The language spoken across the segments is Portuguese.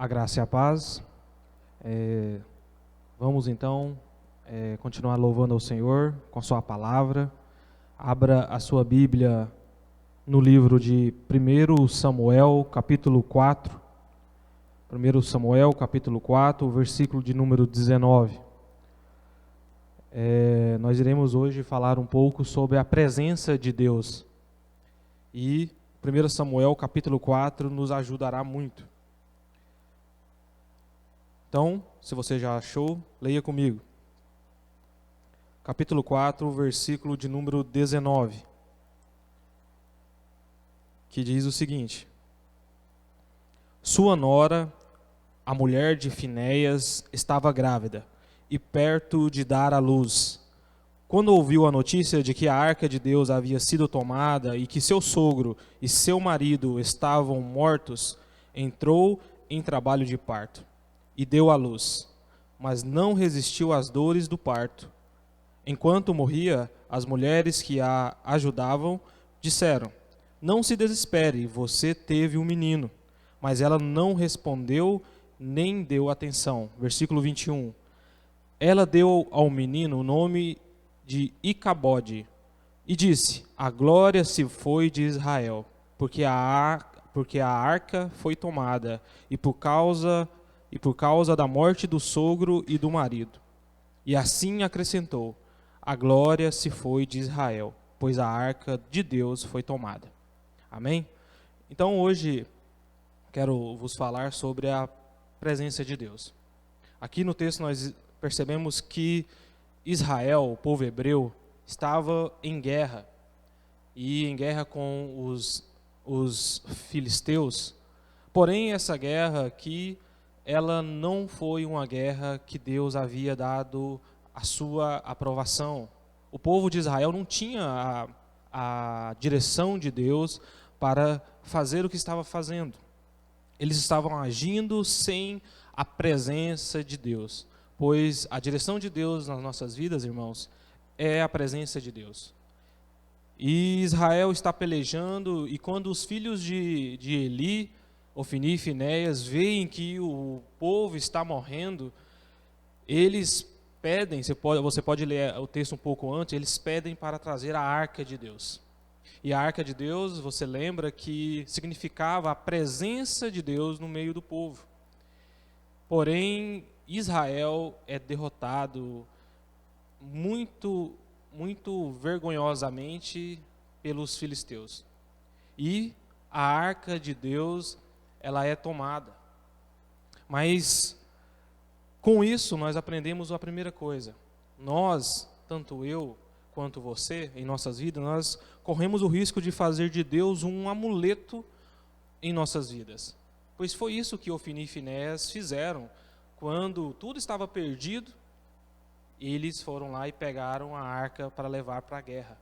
A graça e a paz. Vamos então continuar louvando ao Senhor com a sua palavra. Abra a sua Bíblia no livro de 1 Samuel, capítulo 4. 1 Samuel, capítulo 4, versículo de número 19. Nós iremos hoje falar um pouco sobre a presença de Deus. E 1 Samuel, capítulo 4, nos ajudará muito. Então, se você já achou, leia comigo. Capítulo 4, versículo de número 19. Que diz o seguinte: Sua nora, a mulher de Finéias, estava grávida e perto de dar à luz. Quando ouviu a notícia de que a arca de Deus havia sido tomada e que seu sogro e seu marido estavam mortos, entrou em trabalho de parto e deu à luz, mas não resistiu às dores do parto. Enquanto morria, as mulheres que a ajudavam disseram: Não se desespere, você teve um menino. Mas ela não respondeu nem deu atenção. Versículo 21. Ela deu ao menino o nome de Icabode e disse: A glória se foi de Israel, porque a arca foi tomada, e por causa da morte do sogro e do marido. E assim acrescentou: A glória se foi de Israel, pois a arca de Deus foi tomada. Amém? Então hoje quero vos falar sobre a presença de Deus. Aqui no texto nós percebemos que Israel, o povo hebreu, estava em guerra, e em guerra com os filisteus. Porém, essa guerra aqui, ela não foi uma guerra que Deus havia dado a sua aprovação. O povo de Israel não tinha a direção de Deus para fazer o que estava fazendo. Eles estavam agindo sem a presença de Deus, pois a direção de Deus nas nossas vidas, irmãos, é a presença de Deus. E Israel está pelejando, e quando os filhos de Eli, Ofni e Finéias, veem que o povo está morrendo, eles pedem, você pode ler o texto um pouco antes, eles pedem para trazer a arca de Deus. E a arca de Deus, você lembra que significava a presença de Deus no meio do povo. Porém, Israel é derrotado muito vergonhosamente pelos filisteus. E a arca de Deus, ela é tomada. Mas com isso nós aprendemos a primeira coisa. Nós, tanto eu quanto você, em nossas vidas, nós corremos o risco de fazer de Deus um amuleto em nossas vidas. Pois foi isso que Ofni e Finéias fizeram. Quando tudo estava perdido, eles foram lá e pegaram a arca para levar para a guerra.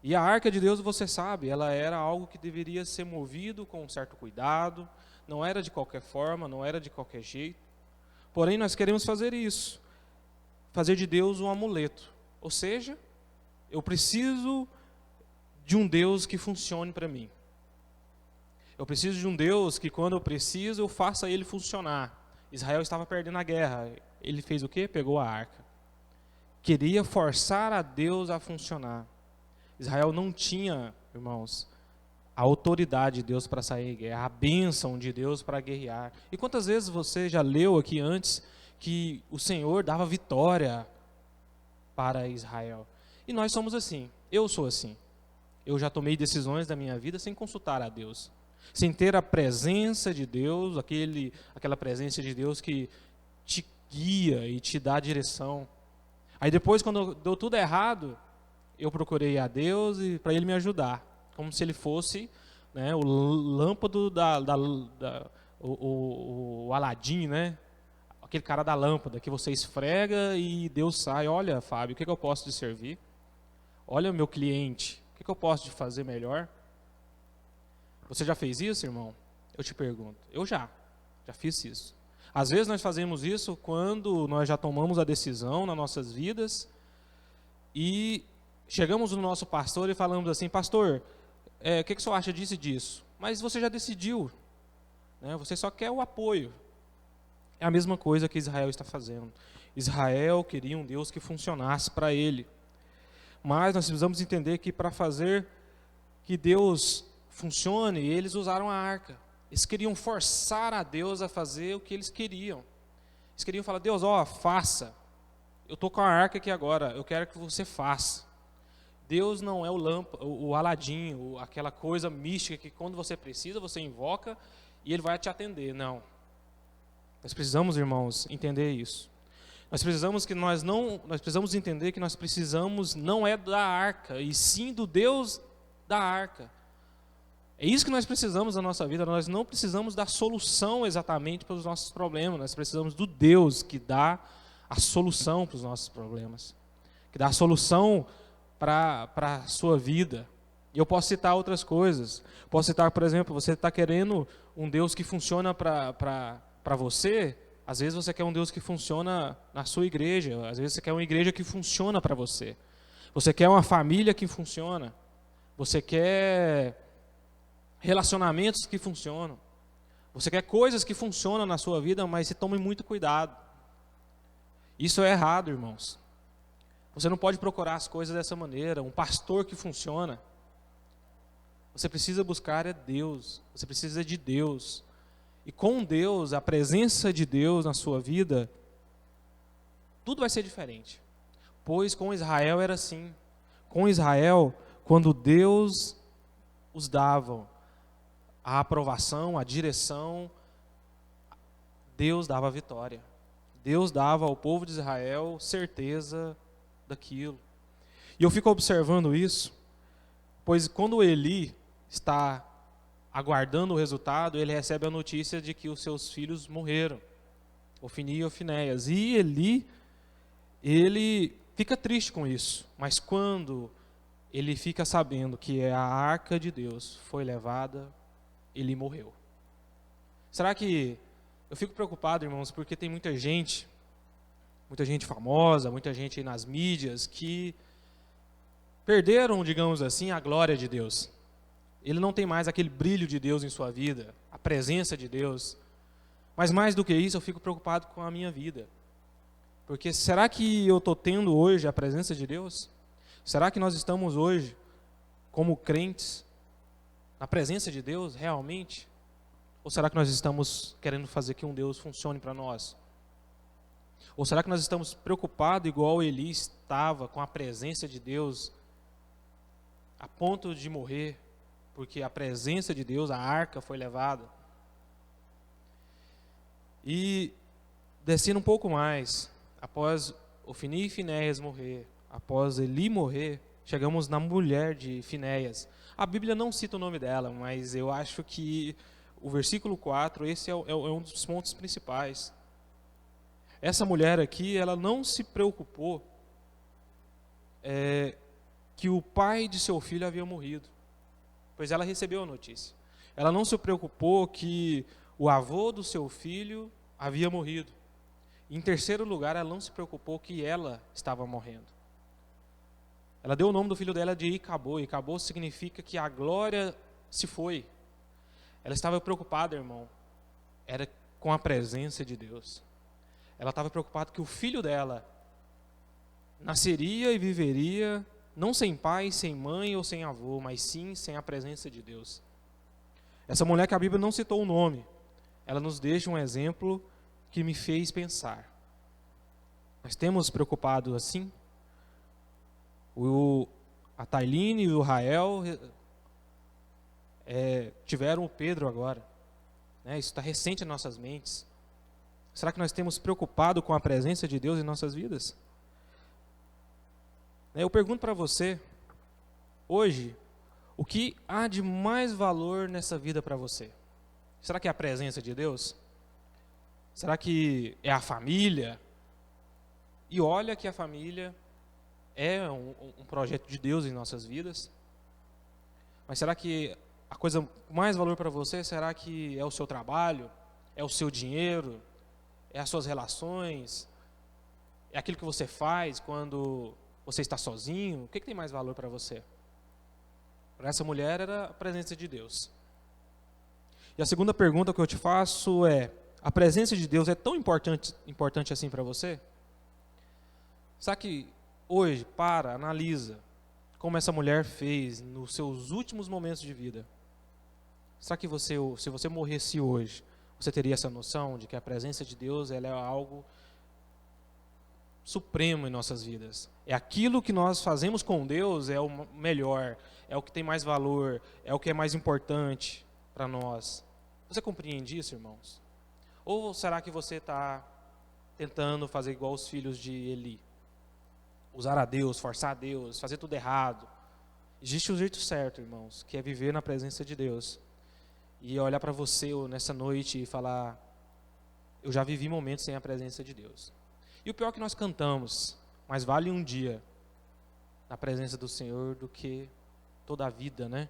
E a arca de Deus, você sabe, ela era algo que deveria ser movido com um certo cuidado, não era de qualquer forma, não era de qualquer jeito. Porém, nós queremos fazer isso, fazer de Deus um amuleto. Ou seja, eu preciso de um Deus que funcione para mim. Eu preciso de um Deus que, quando eu preciso, eu faça ele funcionar. Israel estava perdendo a guerra. Ele fez o quê? Pegou a arca. Queria forçar a Deus a funcionar. Israel não tinha, irmãos, a autoridade de Deus para sair em guerra, a bênção de Deus para guerrear. E quantas vezes você já leu aqui antes que o Senhor dava vitória para Israel? E nós somos assim, eu sou assim. Eu já tomei decisões da minha vida sem consultar a Deus, sem ter a presença de Deus, aquela presença de Deus que te guia e te dá direção. Aí depois, quando deu tudo errado, eu procurei a Deus para Ele me ajudar, como se Ele fosse, né, o lâmpado o Aladim, né? Aquele cara da lâmpada que você esfrega e Deus sai. Olha, Fábio, o que eu posso te servir? Olha, meu cliente, o que eu posso te fazer melhor? Você já fez isso, irmão? Eu te pergunto. Eu já fiz isso. Às vezes nós fazemos isso quando nós já tomamos a decisão nas nossas vidas e chegamos no nosso pastor e falamos assim: pastor, o que o senhor acha disso e disso? Mas você já decidiu. né? Você só quer o apoio. É a mesma coisa que Israel está fazendo. Israel queria um Deus que funcionasse para ele. Mas nós precisamos entender que para fazer que Deus funcione, eles usaram a arca. Eles queriam forçar a Deus a fazer o que eles queriam. Eles queriam falar: Deus, faça. Eu estou com a arca aqui agora, eu quero que você faça. Deus não é o Aladim, aquela coisa mística que quando você precisa, você invoca e Ele vai te atender. Não. Nós precisamos, irmãos, entender isso. Nós precisamos entender que nós precisamos não é da arca, e sim do Deus da arca. É isso que nós precisamos na nossa vida. Nós não precisamos da solução exatamente para os nossos problemas. Nós precisamos do Deus que dá a solução para os nossos problemas, que dá a solução para a sua vida. E eu posso citar outras coisas. Posso citar, por exemplo, você está querendo um Deus que funciona para você. Às vezes você quer um Deus que funciona na sua igreja. Às vezes você quer uma igreja que funciona para você. Você quer uma família que funciona. Você quer relacionamentos que funcionam. Você quer coisas que funcionam na sua vida, mas você tome muito cuidado. Isso é errado, irmãos. Você não pode procurar as coisas dessa maneira. Um pastor que funciona. Você precisa buscar é Deus. Você precisa de Deus. E com Deus, a presença de Deus na sua vida, tudo vai ser diferente. Pois com Israel era assim. Com Israel, quando Deus os dava a aprovação, a direção, Deus dava a vitória. Deus dava ao povo de Israel certeza daquilo. E eu fico observando isso, pois quando Eli está aguardando o resultado, ele recebe a notícia de que os seus filhos morreram, Ofni e Finéias. E ele fica triste com isso, mas quando ele fica sabendo que a arca de Deus foi levada, ele morreu. Será que... Eu fico preocupado, irmãos, porque tem muita gente famosa, muita gente aí nas mídias, que perderam, digamos assim, a glória de Deus. Ele não tem mais aquele brilho de Deus em sua vida, a presença de Deus. Mas mais do que isso, eu fico preocupado com a minha vida. Porque será que eu estou tendo hoje a presença de Deus? Será que nós estamos hoje, como crentes, na presença de Deus realmente? Ou será que nós estamos querendo fazer que um Deus funcione para nós? Ou será que nós estamos preocupados, igual Eli estava, com a presença de Deus, a ponto de morrer, porque a presença de Deus, a arca, foi levada? E descendo um pouco mais, após Ofni e Finéias morrer, após Eli morrer, chegamos na mulher de Finéias. A Bíblia não cita o nome dela, mas eu acho que o versículo 4, esse é um dos pontos principais. Essa mulher aqui, ela não se preocupou que o pai de seu filho havia morrido, pois ela recebeu a notícia. Ela não se preocupou que o avô do seu filho havia morrido. Em terceiro lugar, ela não se preocupou que ela estava morrendo. Ela deu o nome do filho dela de Icabô. Icabô significa que a glória se foi. Ela estava preocupada, irmão, era com a presença de Deus. Ela estava preocupada que o filho dela nasceria e viveria, não sem pai, sem mãe ou sem avô, mas sim sem a presença de Deus. Essa mulher que a Bíblia não citou o nome, ela nos deixa um exemplo que me fez pensar. Nós temos preocupado assim? A Tailine e o Rael tiveram o Pedro agora. Isso está recente em nossas mentes. Será que nós temos preocupado com a presença de Deus em nossas vidas? Eu pergunto para você, hoje, o que há de mais valor nessa vida para você? Será que é a presença de Deus? Será que é a família? E olha que a família é um projeto de Deus em nossas vidas. Mas será que a coisa com mais valor para você, será que é o seu trabalho? É o seu dinheiro? É as suas relações? É aquilo que você faz quando você está sozinho? O que tem mais valor para você? Para essa mulher era a presença de Deus. E a segunda pergunta que eu te faço é: a presença de Deus é tão importante assim para você? Será que hoje, analisa como essa mulher fez nos seus últimos momentos de vida? Será que se você morresse hoje, você teria essa noção de que a presença de Deus ela é algo supremo em nossas vidas? É aquilo que nós fazemos com Deus, é o melhor, é o que tem mais valor, é o que é mais importante para nós. Você compreende isso, irmãos? Ou será que você está tentando fazer igual os filhos de Eli? Usar a Deus, forçar a Deus, fazer tudo errado. Existe o jeito certo, irmãos, que é viver na presença de Deus. E olhar para você nessa noite e falar: eu já vivi momentos sem a presença de Deus. E o pior é que nós cantamos: mas vale um dia na presença do Senhor do que toda a vida, né?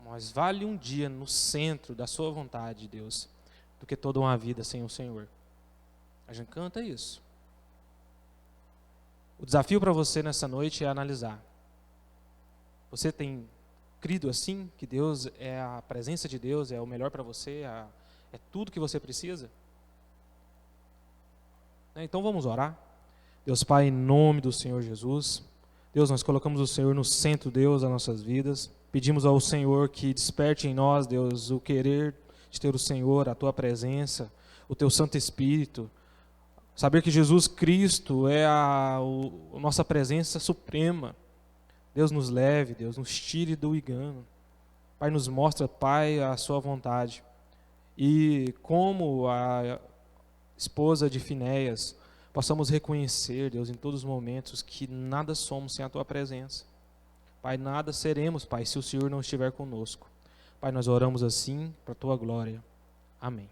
Mas vale um dia no centro da sua vontade, Deus, do que toda uma vida sem o Senhor. A gente canta isso. O desafio para você nessa noite é analisar. Você tem crido assim, que Deus é a presença de Deus, é o melhor para você, é tudo que você precisa? Então vamos orar. Deus Pai, em nome do Senhor Jesus, Deus, nós colocamos o Senhor no centro, Deus, das nossas vidas. Pedimos ao Senhor que desperte em nós, Deus, o querer de ter o Senhor, a Tua presença, o Teu Santo Espírito. Saber que Jesus Cristo é a nossa presença suprema. Deus nos leve, Deus nos tire do engano. Pai, nos mostra, Pai, a Sua vontade. E como a esposa de Finéias, possamos reconhecer, Deus, em todos os momentos, que nada somos sem a Tua presença. Pai, nada seremos, Pai, se o Senhor não estiver conosco. Pai, nós oramos assim para a Tua glória. Amém.